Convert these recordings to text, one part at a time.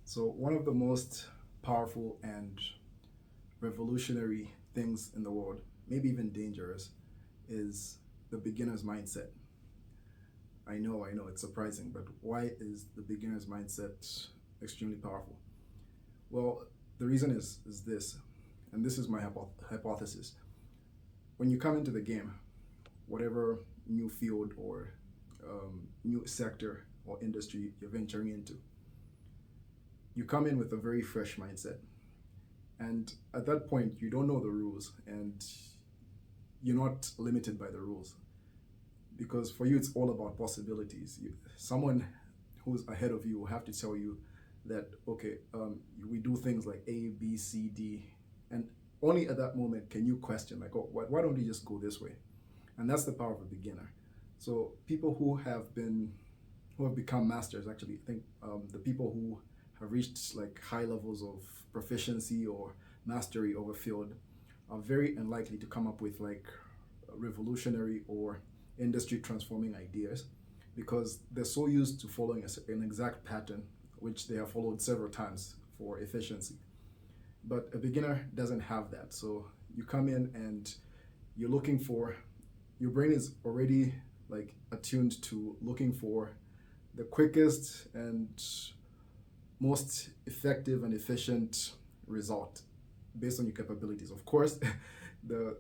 So one of the most powerful and revolutionary things in the world, maybe even dangerous, is the beginner's mindset. I know, it's surprising, but why is the beginner's mindset extremely powerful? Well, the reason is this, and this is my hypothesis. When you come into the game, whatever new field or new sector or industry you're venturing into, you come in with a very fresh mindset. And at that point, you don't know the rules and you're not limited by the rules. Because for you, it's all about possibilities. Someone who's ahead of you will have to tell you that, okay, we do things like A, B, C, D. And only at that moment can you question, like, oh, why don't you just go this way? And that's the power of a beginner. So people who have become masters, actually, I think the people who have reached like high levels of proficiency or mastery over field are very unlikely to come up with like revolutionary or industry transforming ideas, because they're so used to following an exact pattern which they have followed several times for efficiency. But a beginner doesn't have that. So you come in and you're looking for, your brain is already like attuned to looking for the quickest and most effective and efficient result based on your capabilities. Of course, the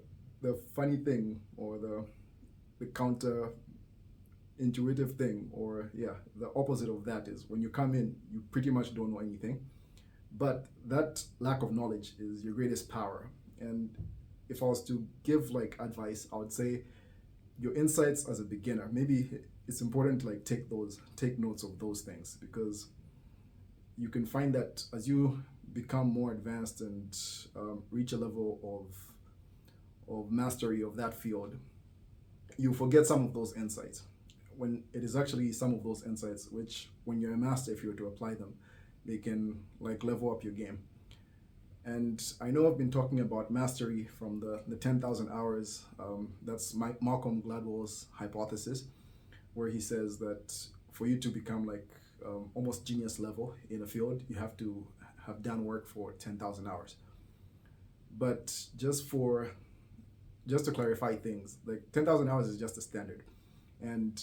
funny thing, or the counter intuitive thing, or the opposite of that, is when you come in, you pretty much don't know anything. But that lack of knowledge is your greatest power. And if I was to give like advice, I would say your insights as a beginner, maybe it's important to like take notes of those things, because you can find that as you become more advanced and reach a level of mastery of that field, you forget some of those insights, when it is actually some of those insights which, when you're a master, if you were to apply them, they can like level up your game. And I know I've been talking about mastery from the 10,000 hours. That's Malcolm Gladwell's hypothesis, where he says that for you to become like almost genius level in a field, you have to have done work for 10,000 hours. But just to clarify things, like 10,000 hours is just a standard. And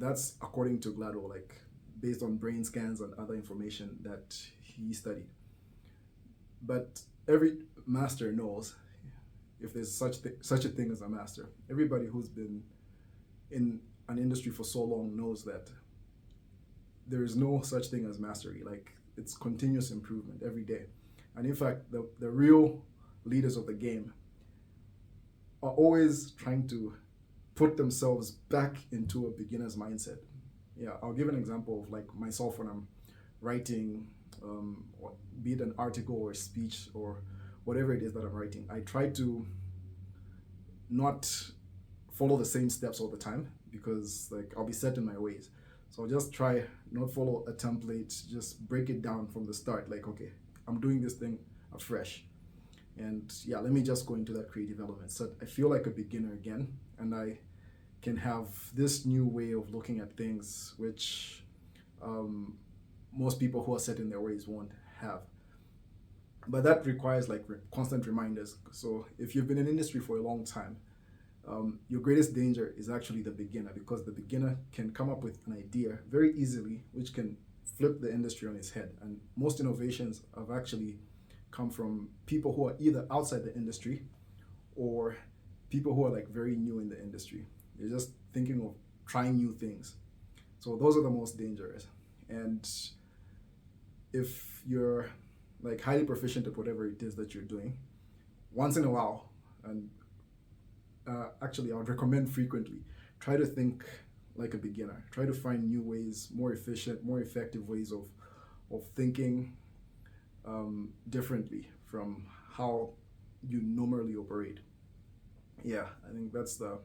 that's according to Gladwell, like based on brain scans and other information that he studied. But every master knows, if there's such a thing as a master, everybody who's been in an industry for so long knows that there is no such thing as mastery. Like, it's continuous improvement every day. And in fact, the real leaders of the game are always trying to put themselves back into a beginner's mindset. Yeah, I'll give an example of like myself when I'm writing, be it an article or a speech or whatever it is that I'm writing. I try to not follow the same steps all the time, because like I'll be set in my ways. So I'll just try not follow a template, just break it down from the start. Like, okay, I'm doing this thing afresh. And yeah, let me just go into that creative element. So I feel like a beginner again, and I can have this new way of looking at things, which most people who are set in their ways won't have. But that requires like constant reminders. So if you've been in industry for a long time, your greatest danger is actually the beginner, because the beginner can come up with an idea very easily which can flip the industry on its head. And most innovations have actually come from people who are either outside the industry or people who are like very new in the industry. They're just thinking of trying new things. So those are the most dangerous. And if you're like highly proficient at whatever it is that you're doing, once in a while, and actually I would recommend frequently, try to think like a beginner. Try to find new ways, more efficient, more effective ways of thinking differently from how you normally operate. Yeah, I think that's the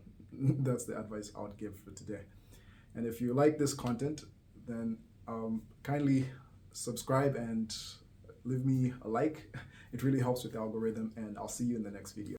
advice I would give for today. And if you like this content, then kindly subscribe and leave me a like. It really helps with the algorithm, and I'll see you in the next video.